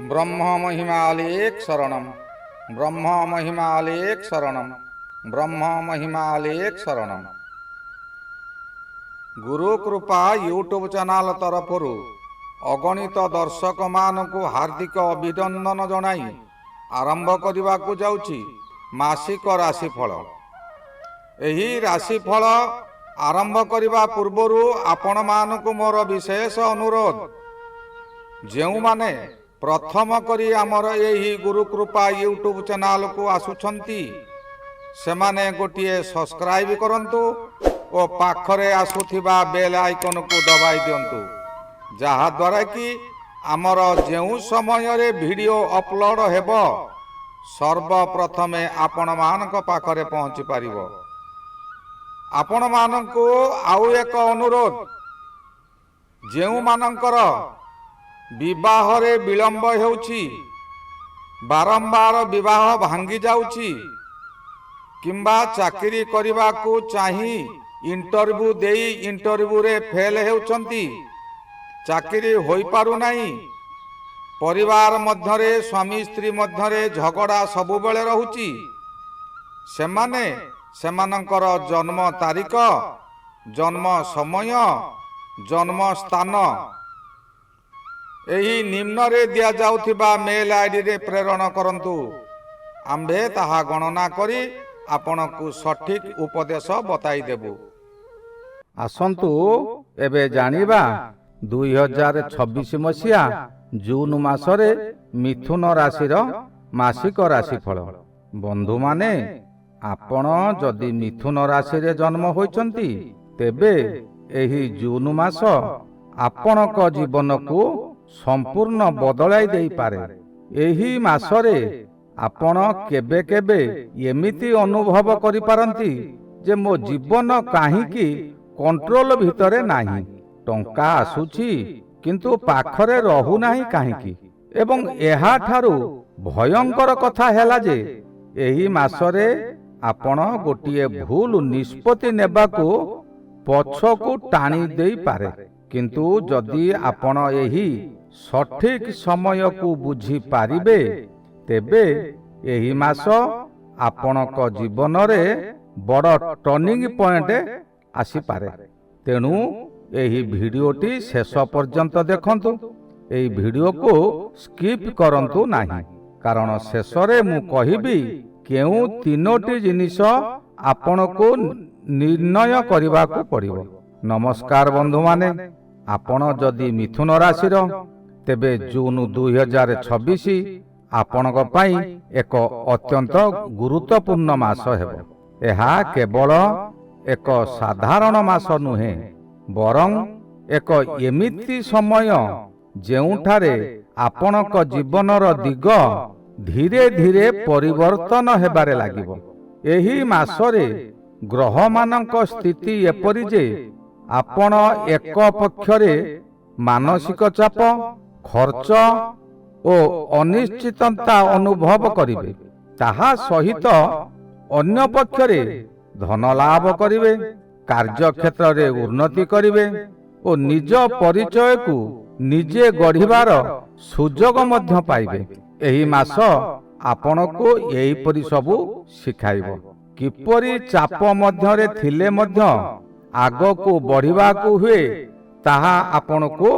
ब्रह्म महिमालेक शरणम ब्रह्म महिमालेक शरणम ब्रह्म महिमालेक शरणम। गुरु कृपा यूट्यूब चैनल तरफर अगणित दर्शक मानकु हार्दिक अभिनंदन जनाई आरंभ करने को जाउछि मासिक राशिफल। एही राशिफल आरंभ करने पूर्वरु आपण मानकु मोर विशेष अनुरोध, जेउ माने प्रथम करी आमर एही गुरु कृपा यूट्यूब चैनल को आसुछंती सेमाने गोटिए सब्सक्राइब करंतु और पाखरे आसुथिबा बेल आइकन को दबाई दियंतु, जहा द्वारा कि आमर जेउ समय रे वीडियो अपलोड हेबो सर्वप्रथमे आपण मानक पाखरे पहुंची पारिबो। आपण मानकु आउ एक अनुरोध, जेउ मानकर विवाह रे विलंब हेउछि, बारंबार विवाह भांगी जाउछि किंबा चाकरी करबा को चाही इंटरव्यू देई इंटरव्यू रे फेल हेउछंती, चाकरी होई पारु नाही, परिवार मध्यरे स्वामी स्त्री मध्यरे झगड़ा सबु बेले रहुछि, सेमाने सेमानंकर जन्म तारीख, जन्म समय, जन्म स्थान एही निम्न रे दिया जाउथिबा मेल आईडी रे प्रेरण करंतु। आम्भे ताहा गणना करी आपनकु सठिक उपदेश बताई देबु। आसंतु एबे जानिबा 2026 मसिया जून मासरे मिथुन राशिर मासिक राशिफल। बंधु माने आपण जदि मिथुन राशि रे जन्म होइचंती तेबे एही जून मास आपणक जीवन को संपूर्ण बदलाई देई पारे। एही मासरे आपण केबे केबे एमिति अनुभव करि पारंती जे मो जीवन काहीकि कंट्रोल भितरे नाही, टंका आसुछि किंतु पाखरे रहु नाही काहीकि। एवं एहा ठारू भयंकर कथा हैला जे एही मासरे आपण गोटिए भूल निष्पत्ति नेबाकू पछकू टाणी देई पारे। किंतु जदि आपण एही सठिक समय को बुझी पारिबे तेबे एही मास आपणक जीवन रे बड़ टर्निंग पॉइंट आसी पारे। तेणु एही भिडियोटी शेष पर्यंत देखंतु। एही भिडियो को स्किप करंतु नाही, कारण शेष रे मु कहिबी केउ तीनोटी जिनिस आपणको निर्णय करबा को पड़िबो। नमस्कार बंधु माने, आपण जदि मिथुन राशि रो तेबे जून 2026 आपणक पई एक अत्यंत गुरुत्वपूर्ण मास हेबो। एहा केवल एक साधारण मास नुहे, बरं एक एमिति समय जेउठारे आपणक जीवनर दिग धीरे धीरे परिवर्तन हेबारे लागिबो। एही मासरे ग्रह मानक स्थिति एपरि जे आपण एक पक्षरे मानसिक चाप, खर्च और अनिश्चितता अनुभव करिवे, ताहा सहित अन्य पक्षरे धन लाभ करिवे, कार्य क्षेत्र रे उन्नति करिवे और निज परिचय को निजे गढ़िबार सुजोग मध्य पाइबे। एही मास आपनको एही परि सबु सिखाइबो। किपरि चाप मध्यरे थिले मध्य आगो को बढ़िबा को हुए ताहा आपनको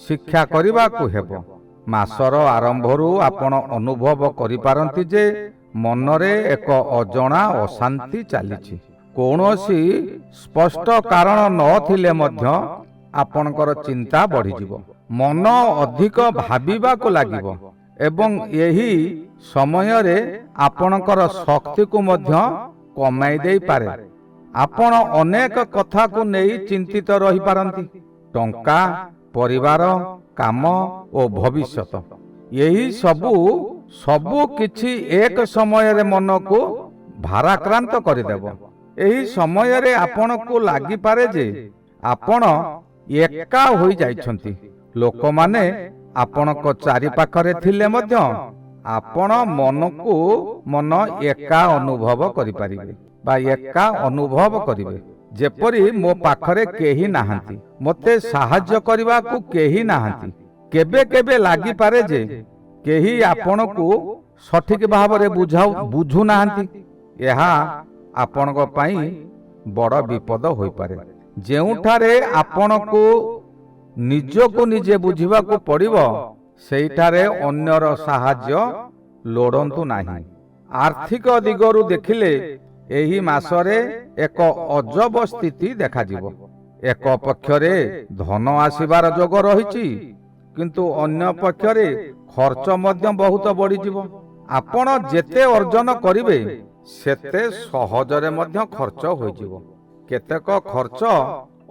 शिक्षा करिबा को हेबो। मासर आरंभरू आपण अनुभव करि पारंती जे मनरे एक अजणा अशांति चलीछि। कौनसी स्पष्ट कारण न थिले मध्य आपणकर चिंता बढ़ी जिवो, मन अधिक भाबिबा को लागिबो एवं यही समय रे आपणकर शक्ति को मध्य कमाई देई पारे। आपण अनेक कथा को नेई चिंतित रही पारंती, टंका, परिवार, काम और भविष्यत, यही सबु किछि एक समय रे मन को भाराक्रांत करिदेबो। एही समय रे आपण को लागि पारे जे आपण एका होई जाइछंती। लोक माने आपणक चारि पाखरे थिले मध्य आपण मन को मन एका अनुभव करि पारिबे बा एका अनुभव करिवे, जेपरि मो पाखरे केही नाहांती, मते साहाय्य करबा को केही नाहांती। केबे केबे लागि पारे जे କେହି ଆପଣଙ୍କୁ ସଠିକ ଭାବରେ ବୁଝୁନାହାନ୍ତି, ଏହା ଆପଣଙ୍କ ପାଇଁ ବଡ଼ ବିପଦ ହୋଇପାରେ। ଯେଉଁଠାରେ ଆପଣଙ୍କୁ ନିଜକୁ ନିଜେ ବୁଝିବାକୁ ପଡ଼ିବ, ସେଇଠାରେ ଅନ୍ୟର ସାହାଯ୍ୟ ଲୋଡ଼ନ୍ତୁ ନାହିଁ। ଆର୍ଥିକ ଦିଗରୁ ଦେଖିଲେ ଏହି ମାସରେ ଏକ ଅଜବ ସ୍ଥିତି ଦେଖାଯିବ। ଏକ ପକ୍ଷରେ ଧନ ଆସିବାର ଯୋଗ ରହିଛି, କିନ୍ତୁ ଅନ୍ୟ ପକ୍ଷରେ ଖର୍ଚ୍ଚ ମଧ୍ୟ ବହୁତ ବଢ଼ିଯିବ। ଆପଣ ଯେତେ ଅର୍ଜନ କରିବେ ସେତେ ସହଜରେ ମଧ୍ୟ ଖର୍ଚ୍ଚ ହୋଇଯିବ। କେତେକ ଖର୍ଚ୍ଚ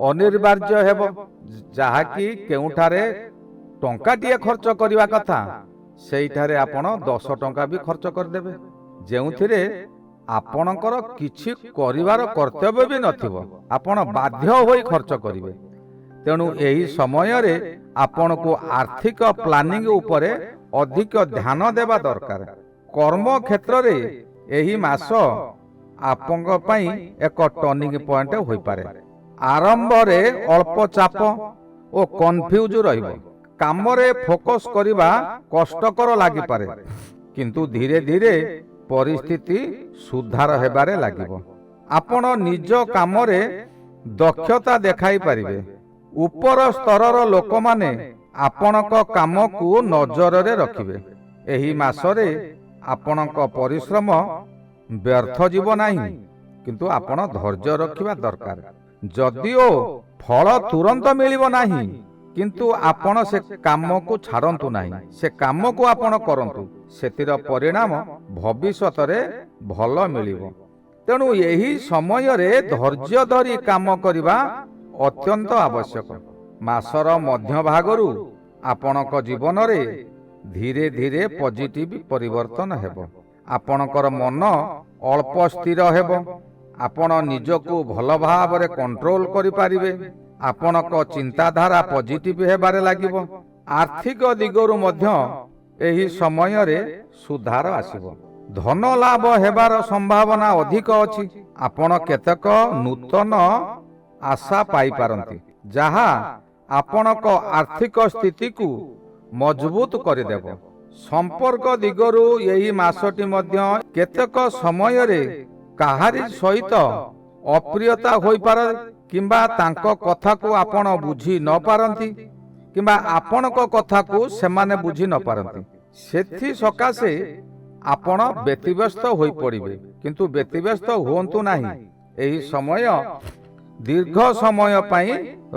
ଅନିବାର୍ଯ୍ୟ ହେବ, ଯାହାକି କେଉଁଠାରେ ଟଙ୍କାଟିଏ ଖର୍ଚ୍ଚ କରିବା କଥା ସେଇଠାରେ ଆପଣ 10 ଟଙ୍କା ବି ଖର୍ଚ୍ଚ କରିଦେବେ, ଯେଉଁଥିରେ ଆପଣଙ୍କର କିଛି କରିବାର କର୍ତ୍ତବ୍ୟ ବି ନଥିବ। ଆପଣ ବାଧ୍ୟ ହୋଇ ଖର୍ଚ୍ଚ କରିବେ। ତେଣୁ ଏହି ସମୟରେ ଆପଣଙ୍କୁ ଆର୍ଥିକ ପ୍ଲାନିଂ ଉପରେ ଅଧିକ ଧ୍ୟାନ ଦେବା ଦରକାର। କର୍ମ କ୍ଷେତ୍ରରେ ଏହି ମାସ ଆପଣଙ୍କ ପାଇଁ ଏକ ଟର୍ଣ୍ଣିଂ ପଏଣ୍ଟ ହୋଇପାରେ। ଆରମ୍ଭରେ ଅଳ୍ପ ଚାପ ଓ କନଫ୍ୟୁଜ ରହିବ। କାମରେ ଫୋକସ କରିବା କଷ୍ଟକର ଲାଗିପାରେ, କିନ୍ତୁ ଧୀରେ ଧୀରେ ପରିସ୍ଥିତି ସୁଧାର ହେବାରେ ଲାଗିବ। ଆପଣ ନିଜ କାମରେ ଦକ୍ଷତା ଦେଖାଇ ପାରିବେ। ଉପର ସ୍ତରର ଲୋକମାନେ ଆପଣଙ୍କ କାମକୁ ନଜରରେ ରଖିବେ। ଏହି ମାସରେ ଆପଣଙ୍କ ପରିଶ୍ରମ ବ୍ୟର୍ଥ ଯିବ ନାହିଁ, କିନ୍ତୁ ଆପଣ ଧୈର୍ଯ୍ୟ ରଖିବା ଦରକାର। ଯଦିଓ ଫଳ ତୁରନ୍ତ ମିଳିବ ନାହିଁ, କିନ୍ତୁ ଆପଣ ସେ କାମକୁ ଛାଡ଼ନ୍ତୁ ନାହିଁ। ସେ କାମକୁ ଆପଣ କରନ୍ତୁ, ସେଥିର ପରିଣାମ ଭବିଷ୍ୟତରେ ଭଲ ମିଳିବ। ତେଣୁ ଏହି ସମୟରେ ଧୈର୍ଯ୍ୟ ଧରି କାମ କରିବା ଅତ୍ୟନ୍ତ ଆବଶ୍ୟକ। ମାସର ମଧ୍ୟଭାଗରୁ ଆପଣଙ୍କ ଜୀବନରେ ଧୀରେ ଧୀରେ ପଜିଟିଭ ପରିବର୍ତ୍ତନ ହେବ। ଆପଣଙ୍କର ମନ ଅଳ୍ପ ସ୍ଥିର ହେବ। ଆପଣ ନିଜକୁ ଭଲ ଭାବରେ କଣ୍ଟ୍ରୋଲ କରିପାରିବେ। ଆପଣଙ୍କ ଚିନ୍ତାଧାରା ପଜିଟିଭ ହେବାରେ ଲାଗିବ। ଆର୍ଥିକ ଦିଗରୁ ମଧ୍ୟ ଏହି ସମୟରେ ସୁଧାର ଆସିବ। ଧନ ଲାଭ ହେବାର ସମ୍ଭାବନା ଅଧିକ ଅଛି। ଆପଣ କେତେକ ନୂତନ ଆଶା ପାଇପାରନ୍ତି, ଯାହା ଆପଣଙ୍କ ଆର୍ଥିକ ସ୍ଥିତିକୁ ମଜବୁତ କରିଦେବ। ସମ୍ପର୍କ ଦିଗରୁ ଏହି ମାସଟି ମଧ୍ୟ କେତେକ ସମୟରେ କାହାରି ସହିତ ଅପ୍ରିୟତା ହୋଇପାରେ, କିମ୍ବା ତାଙ୍କ କଥାକୁ ଆପଣ ବୁଝି ନ ପାରନ୍ତି, କିମ୍ବା ଆପଣଙ୍କ କଥାକୁ ସେମାନେ ବୁଝି ନ ପାରନ୍ତି। ସେଥି ସକାଶେ ଆପଣ ବ୍ୟତିବ୍ୟସ୍ତ ହୋଇପଡ଼ିବେ, କିନ୍ତୁ ବ୍ୟତିବ୍ୟସ୍ତ ହୁଅନ୍ତୁ ନାହିଁ। ଏହି ସମୟ ଦୀର୍ଘ ସମୟ ପାଇଁ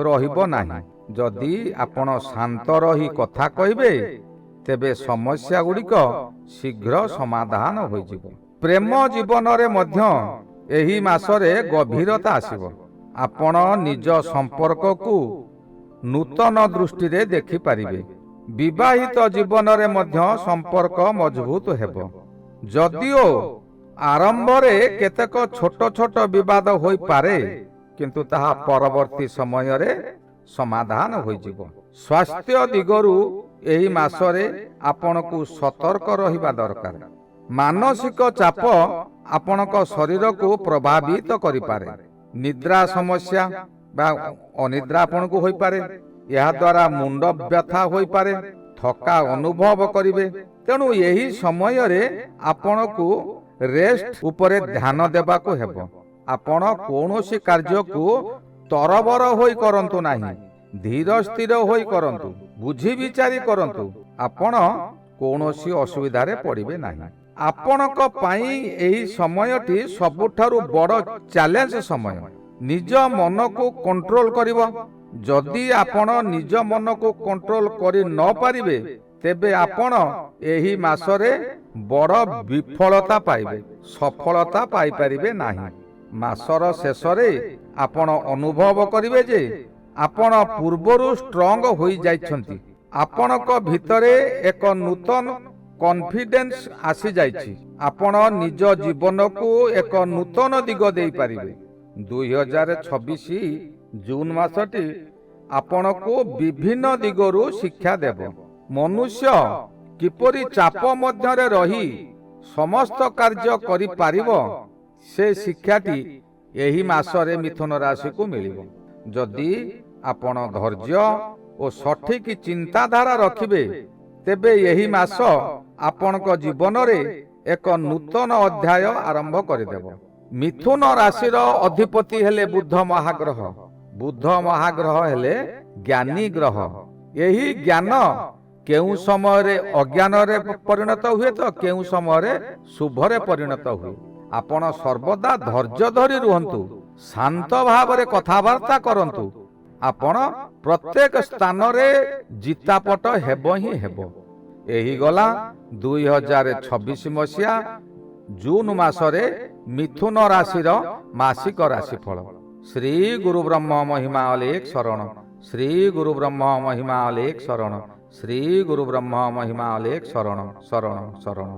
ରହିବ ନାହିଁ। ଯଦି ଆପଣ ଶାନ୍ତ ରହି କଥା କହିବେ, ତେବେ ସମସ୍ୟା ଗୁଡ଼ିକ ଶୀଘ୍ର ସମାଧାନ ହୋଇଯିବ। ପ୍ରେମ ଜୀବନରେ ମଧ୍ୟ ଏହି ମାସରେ ଗଭୀରତା ଆସିବ। ଆପଣ ନିଜ ସମ୍ପର୍କକୁ ନୂତନ ଦୃଷ୍ଟିରେ ଦେଖିପାରିବେ। ବିବାହିତ ଜୀବନରେ ମଧ୍ୟ ସମ୍ପର୍କ ମଜବୁତ ହେବ। ଯଦିଓ ଆରମ୍ଭରେ କେତେକ ଛୋଟ ଛୋଟ ବିବାଦ ହୋଇପାରେ, କିନ୍ତୁ ତାହା ପରବର୍ତ୍ତୀ ସମୟରେ ସମାଧାନ ହୋଇଯିବ। ସ୍ୱାସ୍ଥ୍ୟ ଦିଗରୁ ଏହି ମାସରେ ଆପଣଙ୍କୁ ସତର୍କ ରହିବା ଦରକାର। ମାନସିକ ଚାପ ଆପଣଙ୍କ ଶରୀରକୁ ପ୍ରଭାବିତ କରିପାରେ। ନିଦ୍ରା ସମସ୍ୟା ବା ଅନିଦ୍ରା ଆପଣଙ୍କୁ ହୋଇପାରେ। ଏହାଦ୍ୱାରା ମୁଣ୍ଡ ବ୍ୟଥା ହୋଇପାରେ, ଥକା ଅନୁଭବ କରିବେ। ତେଣୁ ଏହି ସମୟରେ ଆପଣଙ୍କୁ ରେଷ୍ଟ ଉପରେ ଧ୍ୟାନ ଦେବାକୁ ହେବ। ଆପଣ କୌଣସି କାର୍ଯ୍ୟକୁ ତରବର ହୋଇ କରନ୍ତୁ ନାହିଁ। ଧୀର ସ୍ଥିର ହୋଇ କରନ୍ତୁ, ବୁଝି ବିଚାରି କରନ୍ତୁ। ଆପଣ କୌଣସି ଅସୁବିଧାରେ ପଡ଼ିବେ ନାହିଁ। ଆପଣଙ୍କ ପାଇଁ ଏହି ସମୟଟି ସବୁଠାରୁ ବଡ଼ ଚ୍ୟାଲେଞ୍ଜ ସମୟ। ନିଜ ମନକୁ କଣ୍ଟ୍ରୋଲ କରିବ। ଯଦି ଆପଣ ନିଜ ମନକୁ କଣ୍ଟ୍ରୋଲ କରି ନ ପାରିବେ, ତେବେ ଆପଣ ଏହି ମାସରେ ବଡ଼ ବିଫଳତା ପାଇବେ, ସଫଳତା ପାଇପାରିବେ ନାହିଁ। ମାସର ଶେଷରେ ଆପଣ ଅନୁଭବ କରିବେ ଯେ ଆପଣ ପୂର୍ବରୁ ଷ୍ଟ୍ରଙ୍ଗ ହୋଇଯାଇଛନ୍ତି। ଆପଣଙ୍କ ଭିତରେ ଏକ ନୂତନ କନଫିଡେନ୍ସ ଆସିଯାଇଛି। ଆପଣ ନିଜ ଜୀବନକୁ ଏକ ନୂତନ ଦିଗ ଦେଇପାରିବେ। 2026 ଜୁନ ମାସଟି ଆପଣଙ୍କୁ ବିଭିନ୍ନ ଦିଗରୁ ଶିକ୍ଷା ଦେବ। ମନୁଷ୍ୟ କିପରି ଚାପ ମଧ୍ୟରେ ରହି ସମସ୍ତ କାର୍ଯ୍ୟ କରିପାରିବ, ସେ ଶିକ୍ଷାଟି ଏହି ମାସରେ ମିଥୁନ ରାଶିକୁ ମିଳିବ। ଯଦି ଆପଣ ଧୈର୍ଯ୍ୟ ଓ ସଠିକ ଚିନ୍ତାଧାରା ରଖିବେ, ତେବେ ଏହି ମାସ ଆପଣଙ୍କ ଜୀବନରେ ଏକ ନୂତନ ଅଧ୍ୟାୟ ଆରମ୍ଭ କରିଦେବ। ମିଥୁନ ରାଶିର ଅଧିପତି ହେଲେ ବୁଧ ମହାଗ୍ରହ। ବୁଧ ମହାଗ୍ରହ ହେଲେ ଜ୍ଞାନୀ ଗ୍ରହ। ଏହି ଜ୍ଞାନ କେଉଁ ସମୟରେ ଅଜ୍ଞାନରେ ପରିଣତ ହୁଏ ତ କେଉଁ ସମୟରେ ଶୁଭରେ ପରିଣତ ହୁଏ। ଆପଣ ସର୍ବଦା ଧୈର୍ଯ୍ୟ ଧରି ରୁହନ୍ତୁ, ଶାନ୍ତ ଭାବରେ କଥାବାର୍ତ୍ତା କରନ୍ତୁ। ଆପଣ ପ୍ରତ୍ୟେକ ସ୍ଥାନରେ ଜିତାପଟ ହେବ ହିଁ ହେବ। ଏହି ଗଲା 2026 ମସିହା ଜୁନ ମାସରେ ମିଥୁନ ରାଶିର ମାସିକ ରାଶିଫଳ। ଶ୍ରୀ ଗୁରୁ ବ୍ରହ୍ମ ମହିମା ଅଲେଖ ଶରଣ। ଶ୍ରୀ ଗୁରୁ ବ୍ରହ୍ମ ମହିମା ଅଲେଖ ଶରଣ। ଶ୍ରୀ ଗୁରୁ ବ୍ରହ୍ମ ମହିମା ଅଲେଖ ଶରଣ ଶରଣ ଶରଣ।